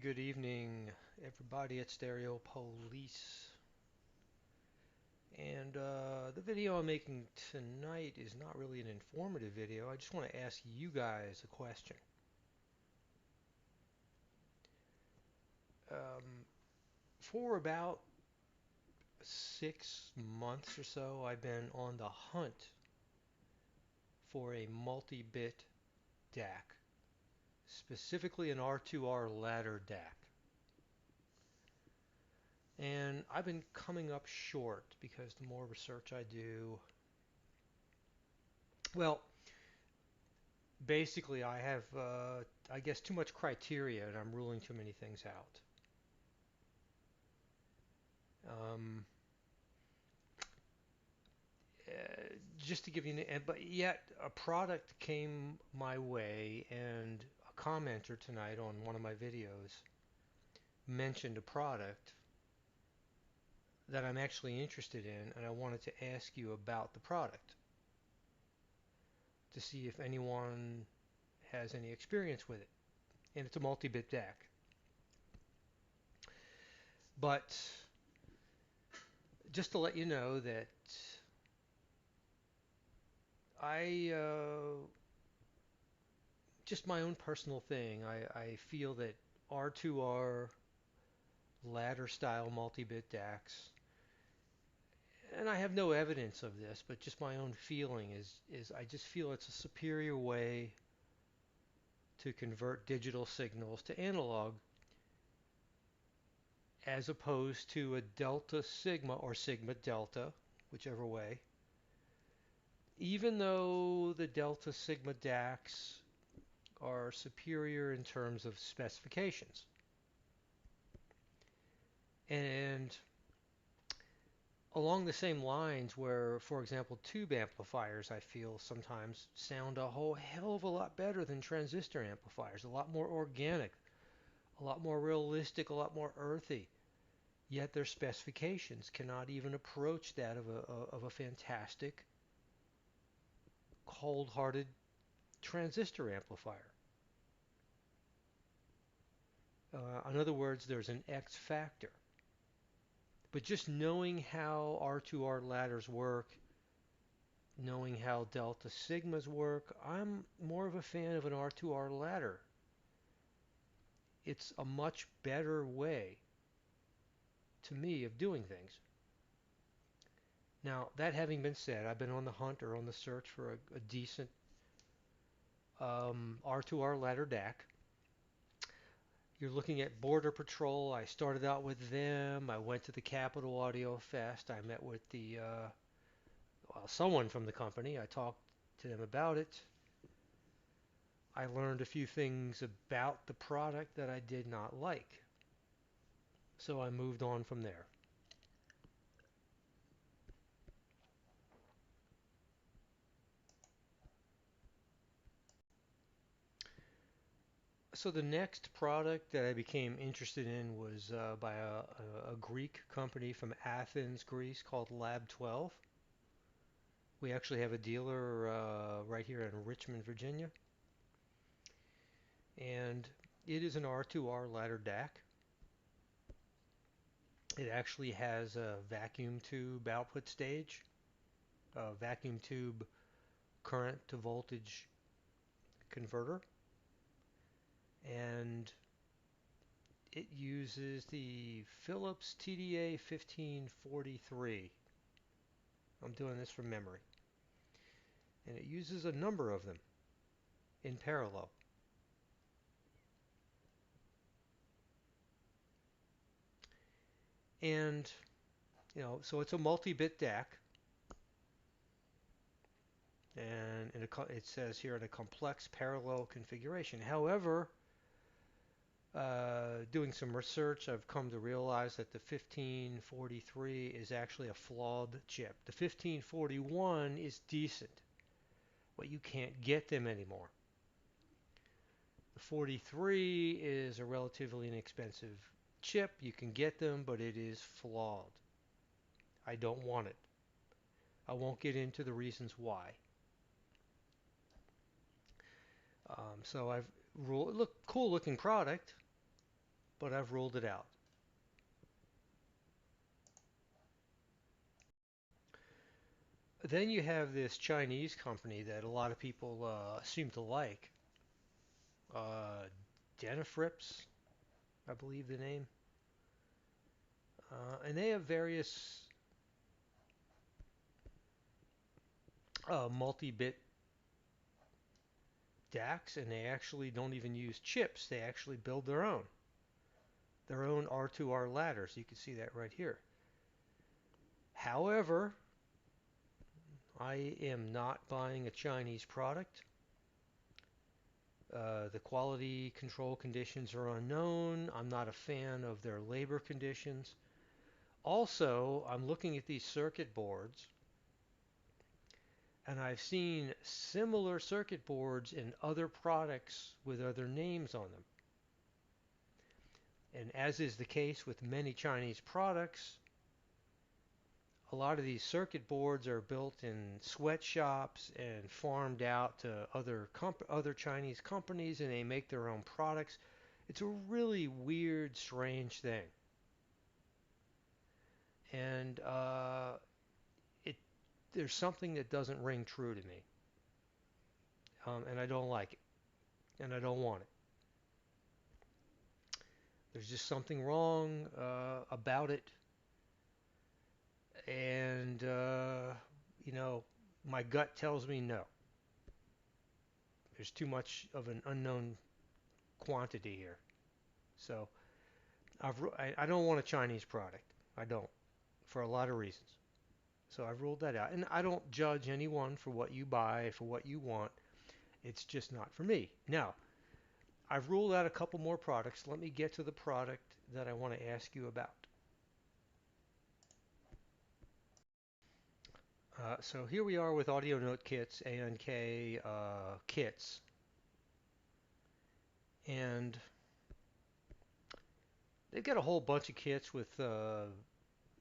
Good evening, everybody at Stereo Police. And the video I'm making tonight is not really an informative video. I just want to ask you guys a question. Um, for about 6 months or so, I've been on the hunt for a multi-bit DAC, specifically an R2R ladder DAC. And I've been coming up short because the more research I do, well, basically, I have, I guess, too much criteria, and I'm ruling too many things out. Um, uh, just to give you but yet a product came my way, and a commenter tonight on one of my videos mentioned a product that I'm actually interested in, and I wanted to ask you about the product to see if anyone has any experience with it. And it's a multi-bit DAC. But just to let you know that I just my own personal thing. I feel that R2R ladder style multi-bit DACs, and I have no evidence of this, but just my own feeling is I just feel it's a superior way to convert digital signals to analog as opposed to a delta sigma or sigma delta, whichever way. Even though the delta sigma DACs are superior in terms of specifications. And along the same lines where, for example, tube amplifiers, I feel sometimes sound a whole hell of a lot better than transistor amplifiers, a lot more organic, a lot more realistic, a lot more earthy. Yet their specifications cannot even approach that of a fantastic, cold-hearted transistor amplifier. In other words, there's an X factor. But just knowing how R2R ladders work, knowing how delta sigmas work, I'm more of a fan of an R2R ladder. It's a much better way, to me, of doing things. Now, that having been said, I've been on the hunt or on the search for a decent R2R ladder DAC. You're looking at Border Patrol. I started out with them. I went to the Capitol Audio Fest. I met with someone from the company. I talked to them about it. I learned a few things about the product that I did not like. So I moved on from there. So the next product that I became interested in was by a Greek company from Athens, Greece called Lab 12. We actually have a dealer right here in Richmond, Virginia. And it is an R2R ladder DAC. It actually has a vacuum tube output stage, a vacuum tube current to voltage converter, and it uses the Philips TDA 1543. I'm doing this from memory. And it uses a number of them in parallel. And, so it's a multi-bit DAC. And it says here in a complex parallel configuration. However, doing some research, I've come to realize that the 1543 is actually a flawed chip. The 1541 is decent, but you can't get them anymore. The 43 is a relatively inexpensive chip. You can get them, but it is flawed. I don't want it. I won't get into the reasons why. So I've cool looking product. but I've ruled it out. Then you have this Chinese company that a lot of people seem to like, uh, Denafrips, I believe the name, and they have various multi-bit DACs, and they actually don't even use chips. They actually build their own R2R ladders. You can see that right here. However, I am not buying a Chinese product. The quality control conditions are unknown. I'm not a fan of their labor conditions. Also, I'm looking at these circuit boards, and I've seen similar circuit boards in other products with other names on them. And as is the case with many Chinese products, a lot of these circuit boards are built in sweatshops and farmed out to other Chinese companies, and they make their own products. It's a really weird, strange thing, and it there's something that doesn't ring true to me, and I don't like it, and I don't want it. There's just something wrong about it, and you know, my gut tells me no. There's too much of an unknown quantity here. So I don't want a Chinese product. I don't, for a lot of reasons. So I've ruled that out. And I don't judge anyone for what you buy, for what you want. It's just not for me. Now, I've ruled out a couple more products. Let me get to the product that I want to ask you about. So here we are with Audio Note Kits, ANK kits. And they've got a whole bunch of kits with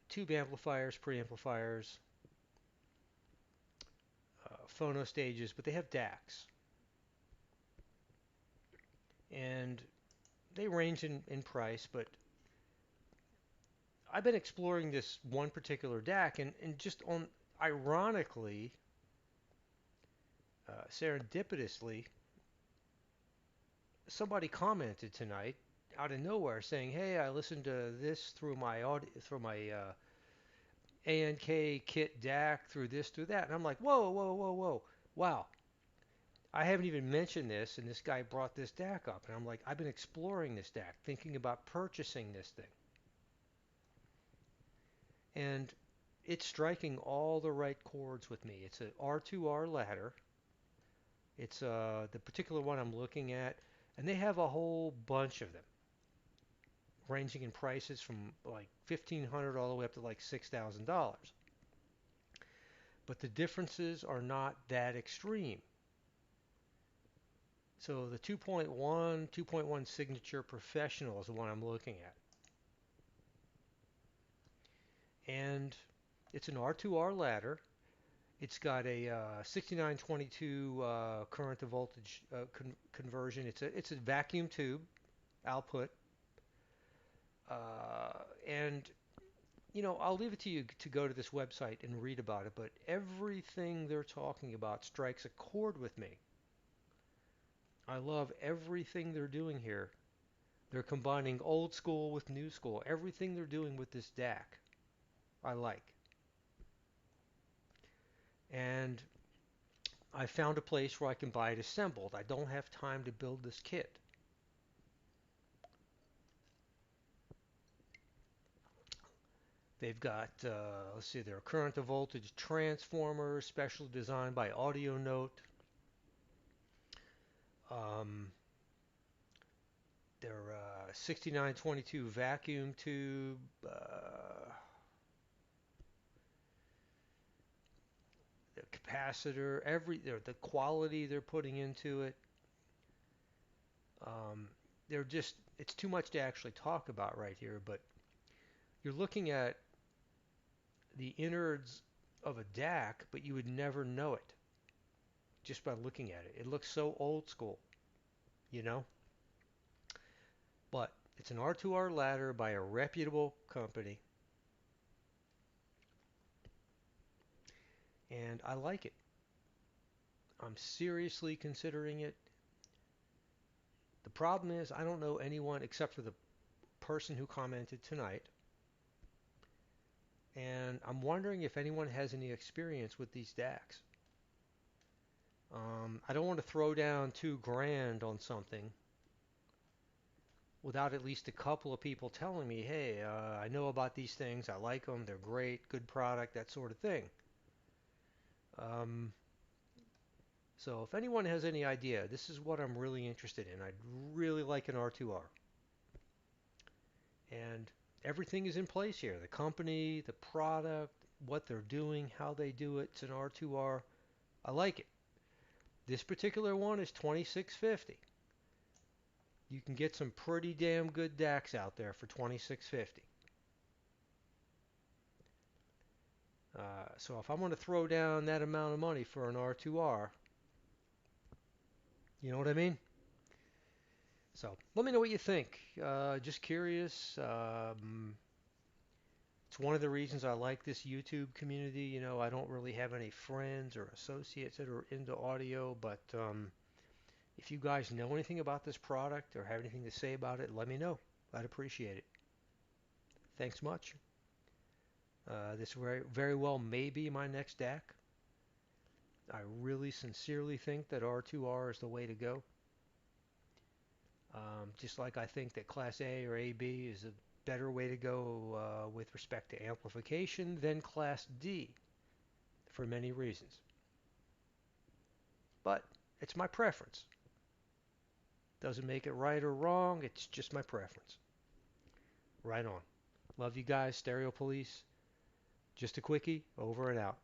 tube amplifiers, preamplifiers, phono stages, but they have DACs. And they range in price, but I've been exploring this one particular DAC, and just on ironically, serendipitously, somebody commented tonight out of nowhere saying, "Hey, I listened to this through my ANK kit DAC through this through that," and I'm like, "Whoa, whoa, whoa, whoa, wow!" I haven't even mentioned this, and this guy brought this DAC up, and I'm like, I've been exploring this DAC, thinking about purchasing this thing. And it's striking all the right chords with me. It's an R2R ladder. It's the particular one I'm looking at, and they have a whole bunch of them, ranging in prices from like $1,500 all the way up to like $6,000. But the differences are not that extreme. So the 2.1 Signature Professional is the one I'm looking at. And it's an R2R ladder. It's got a 6922 current to voltage conversion. It's a vacuum tube output, and you know, I'll leave it to you to go to this website and read about it. But everything they're talking about strikes a chord with me. I love everything they're doing here. They're combining old school with new school. Everything they're doing with this DAC, I like. And I found a place where I can buy it assembled. I don't have time to build this kit. They've got, let's see, their current to voltage transformer, specially designed by Audio Note. Um, their 6922 vacuum tube. The capacitor, the quality they're putting into it. Um, it's too much to actually talk about right here, but you're looking at the innards of a DAC, but you would never know it just by looking at it. It looks so old school, you know? But It's an R2R ladder by a reputable company, and I like it. I'm seriously considering it. The problem is I don't know anyone except for the person who commented tonight, and I'm wondering if anyone has any experience with these DACs. I don't want to throw down 2 grand on something without at least a couple of people telling me, hey, I know about these things, I like them, they're great, good product, that sort of thing. Um, so if anyone has any idea, this is what I'm really interested in. I'd really like an R2R. And everything is in place here. The company, the product, what they're doing, how they do it. It's an R2R. I like it. This particular one is 2650. You can get some pretty damn good DACs out there for 2650. So if I'm going to throw down that amount of money for an R2R, you know what I mean? So let me know what you think. Just curious. It's one of the reasons I like this YouTube community. You know, I don't really have any friends or associates that are into audio, but if you guys know anything about this product or have anything to say about it, let me know. I'd appreciate it. Thanks much. This very well may be my next DAC. I really sincerely think that R2R is the way to go. Just like I think that Class A or AB is a better way to go with respect to amplification than Class D for many reasons. But it's my preference. Doesn't make it right or wrong, it's just my preference. Right on. Love you guys, Stereo Police. Just a quickie, over and out.